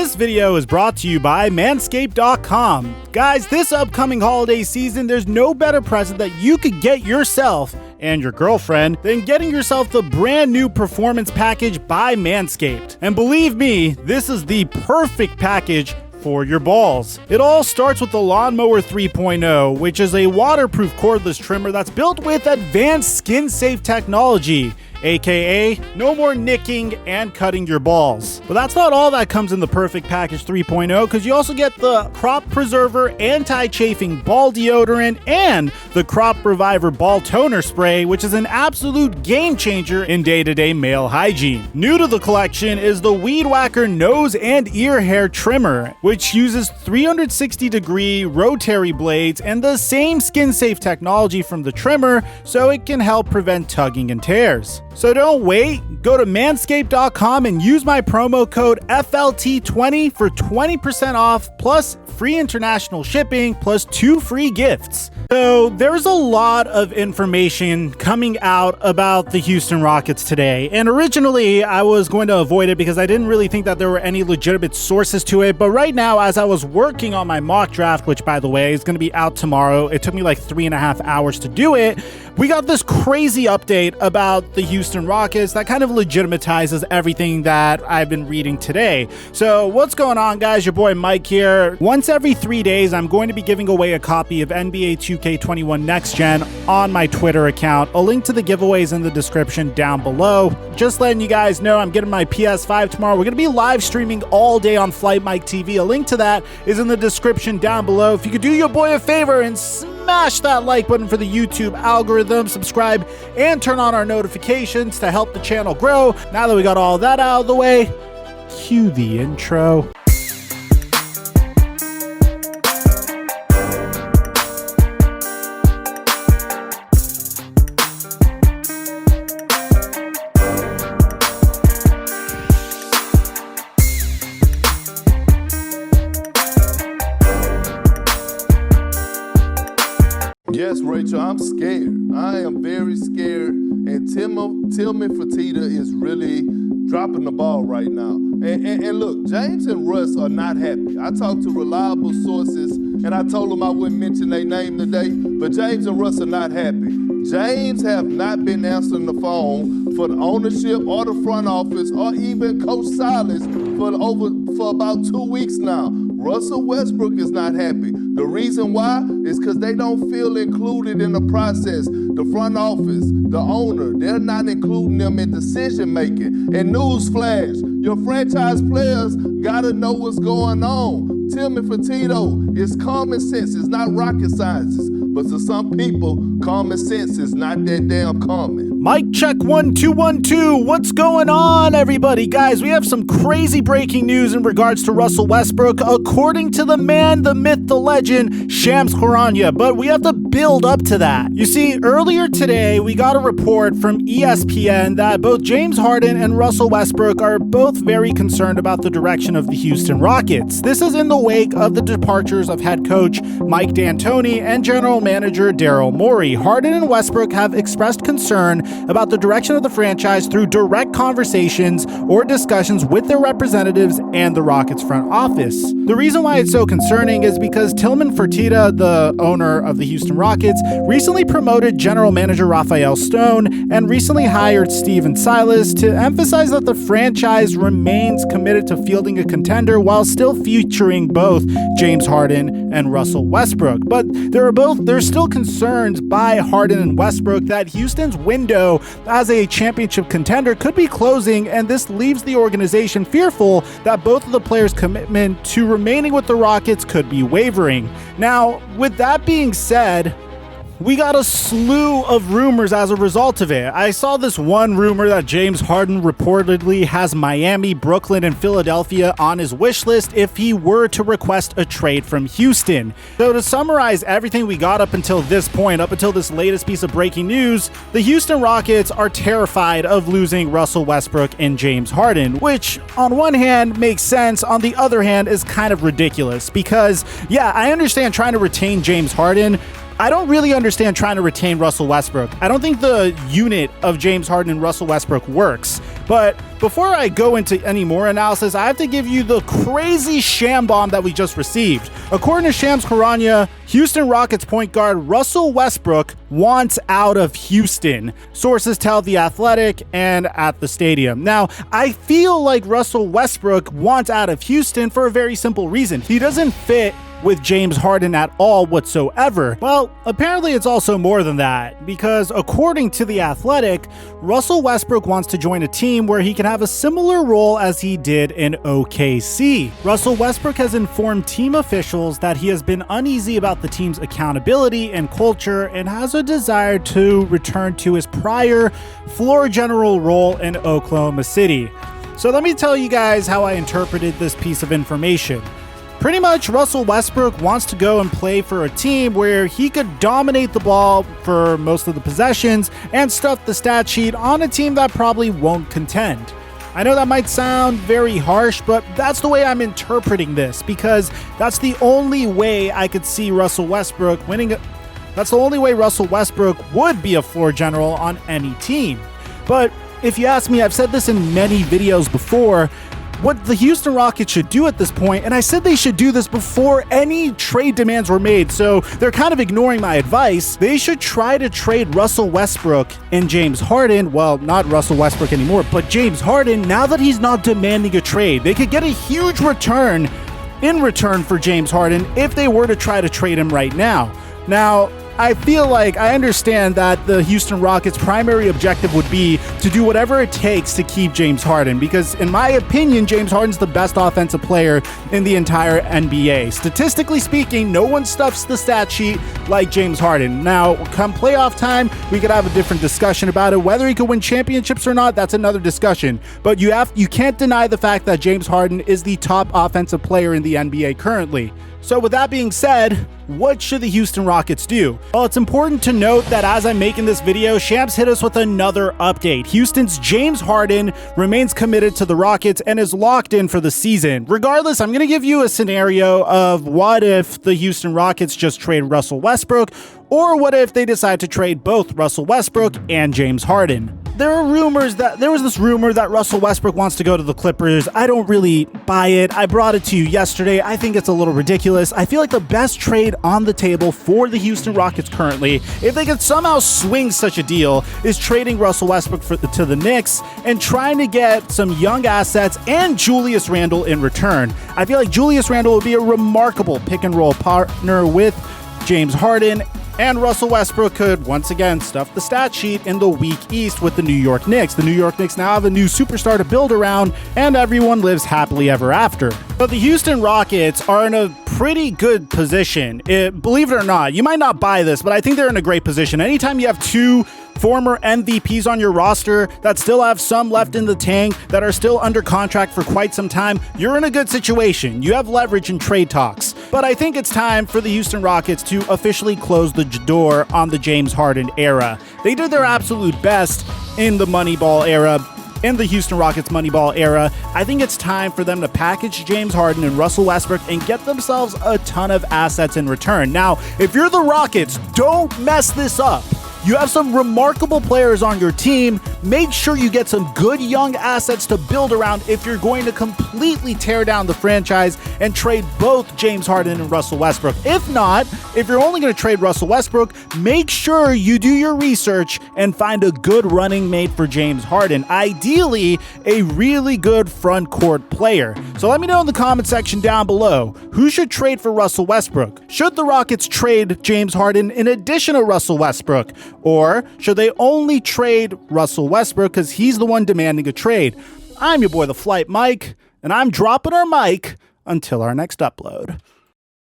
This video is brought to you by Manscaped.com. Guys, this upcoming holiday season, there's no better present that you could get yourself and your girlfriend than getting yourself the brand new Performance Package by Manscaped. And believe me, this is the perfect package for your balls. It all starts with the Lawnmower 3.0, which is a waterproof cordless trimmer that's built with advanced skin-safe technology, aka no more nicking and cutting your balls. But that's not all that comes in the Perfect Package 3.0, because you also get the Crop Preserver Anti-Chafing Ball Deodorant and the Crop Reviver Ball Toner Spray, which is an absolute game changer in day-to-day male hygiene. New to the collection is the Weed Whacker Nose and Ear Hair Trimmer, which uses 360-degree rotary blades and the same skin-safe technology from the trimmer, so it can help prevent tugging and tears. So don't wait, go to manscaped.com and use my promo code FLT20 for 20% off plus free international shipping plus 2 free gifts. So there's a lot of information coming out about the Houston Rockets today, and originally I was going to avoid it because I didn't really think that there were any legitimate sources to it, but right now as I was working on my mock draft, which by the way is going to be out tomorrow, it took me like 3.5 hours to do it, we got this crazy update about the Houston Rockets that kind of legitimizes everything that I've been reading today. So what's going on, guys? Your boy Mike here. Once every 3 days, I'm going to be giving away a copy of NBA 2K21 Next Gen on my Twitter account. A link to the giveaways in the description down below. Just letting you guys know I'm getting my PS5 tomorrow. We're going to be live streaming all day on TheFlightMike TV. A link to that is in the description down below. If you could do your boy a favor and smash that like button for the YouTube algorithm, subscribe, and turn on our notifications to help the channel grow. Now that we got all that out of the way, cue the intro. Yes, Rachel, I'm scared. I am very scared, and Tillman Fertitta is really dropping the ball right now. And look, James and Russ are not happy. I talked to reliable sources, and I told them I wouldn't mention their name today, but James and Russ are not happy. James have not been answering the phone for the ownership or the front office or even Coach Silas for about 2 weeks now. Russell Westbrook is not happy. The reason why is because they don't feel included in the process. The front office, the owner, they're not including them in decision making. And newsflash, your franchise players gotta know what's going on. Tillman Fertitta is common sense. It's not rocket sciences. But to some people, common sense is not that damn common. Mic check 1 2 1 2. What's going on, everybody? Guys, we have some crazy breaking news in regards to Russell Westbrook, according to the man, the myth, the legend, Shams Charania. But we have to build up to that. You see, earlier today, we got a report from ESPN that both James Harden and Russell Westbrook are both very concerned about the direction of the Houston Rockets. This is in the wake of the departures of head coach Mike D'Antoni and general manager Daryl Morey. Harden and Westbrook have expressed concern about the direction of the franchise through direct conversations or discussions with their representatives and the Rockets front office. The reason why it's so concerning is because Tillman Fertitta, the owner of the Houston Rockets, recently promoted general manager Rafael Stone and recently hired Stephen Silas to emphasize that the franchise remains committed to fielding a contender while still featuring both James Harden and Russell Westbrook. But there's still concerns by Harden and Westbrook that Houston's window as a championship contender could be closing, and this leaves the organization fearful that both of the players' commitment to remaining with the Rockets could be wavering. Now, with that being said, we got a slew of rumors as a result of it. I saw this one rumor that James Harden reportedly has Miami, Brooklyn, and Philadelphia on his wish list if he were to request a trade from Houston. So to summarize everything we got up until this point, up until this latest piece of breaking news, the Houston Rockets are terrified of losing Russell Westbrook and James Harden, which on one hand makes sense, on the other hand is kind of ridiculous because, yeah, I understand trying to retain James Harden. I don't really understand trying to retain Russell Westbrook. I don't think the unit of James Harden and Russell Westbrook works. But before I go into any more analysis, I have to give you the crazy sham bomb that we just received. According to Shams Charania, Houston Rockets point guard Russell Westbrook wants out of Houston. Sources tell The Athletic and at the stadium. Now, I feel like Russell Westbrook wants out of Houston for a very simple reason. He doesn't fit with James Harden at all whatsoever. Well, apparently it's also more than that, because according to The Athletic, Russell Westbrook wants to join a team where he can have a similar role as he did in OKC. Russell Westbrook has informed team officials that he has been uneasy about the team's accountability and culture and has a desire to return to his prior floor general role in Oklahoma City. So let me tell you guys how I interpreted this piece of information. Pretty much, Russell Westbrook wants to go and play for a team where he could dominate the ball for most of the possessions and stuff the stat sheet on a team that probably won't contend. I know that might sound very harsh, but that's the way I'm interpreting this, because that's the only way I could see Russell Westbrook winning. That's the only way Russell Westbrook would be a floor general on any team. But if you ask me, I've said this in many videos before, what the Houston Rockets should do at this point, and I said they should do this before any trade demands were made, so they're kind of ignoring my advice. They should try to trade Russell Westbrook and James Harden. Well, not Russell Westbrook anymore, but James Harden, now that he's not demanding a trade. They could get a huge return in return for James Harden if they were to try to trade him right now. Now, I feel like I understand that the Houston Rockets' primary objective would be to do whatever it takes to keep James Harden, because in my opinion, James Harden's the best offensive player in the entire NBA. Statistically speaking, no one stuffs the stat sheet like James Harden. Now, come playoff time, we could have a different discussion about it. Whether he could win championships or not, that's another discussion. But you can't deny the fact that James Harden is the top offensive player in the NBA currently. So with that being said, what should the Houston Rockets do? Well, it's important to note that as I'm making this video, Shams hit us with another update. Houston's James Harden remains committed to the Rockets and is locked in for the season. Regardless, I'm going to give you a scenario of what if the Houston Rockets just trade Russell Westbrook, or what if they decide to trade both Russell Westbrook and James Harden. There was this rumor that Russell Westbrook wants to go to the Clippers. I don't really buy it. I brought it to you yesterday. I think it's a little ridiculous. I feel like the best trade on the table for the Houston Rockets currently, if they could somehow swing such a deal, is trading Russell Westbrook to the Knicks and trying to get some young assets and Julius Randle in return. I feel like Julius Randle would be a remarkable pick and roll partner with James Harden, and Russell Westbrook could once again stuff the stat sheet in the weak East with the New York Knicks. The New York Knicks now have a new superstar to build around, and everyone lives happily ever after. But the Houston Rockets are in a pretty good position. Believe it or not, you might not buy this, but I think they're in a great position. Anytime you have two former MVPs on your roster that still have some left in the tank, that are still under contract for quite some time, you're in a good situation. You have leverage in trade talks. But I think it's time for the Houston Rockets to officially close the door on the James Harden era. They did their absolute best in the Moneyball era, in the Houston Rockets Moneyball era. I think it's time for them to package James Harden and Russell Westbrook and get themselves a ton of assets in return. Now, if you're the Rockets, don't mess this up. You have some remarkable players on your team. Make sure you get some good young assets to build around if you're going to completely tear down the franchise and trade both James Harden and Russell Westbrook. If not, if you're only going to trade Russell Westbrook, make sure you do your research and find a good running mate for James Harden. Ideally, a really good front court player. So let me know in the comment section down below, who should trade for Russell Westbrook? Should the Rockets trade James Harden in addition to Russell Westbrook? Or should they only trade Russell Westbrook because he's the one demanding a trade? I'm your boy, TheFlightMike, and I'm dropping our mic until our next upload.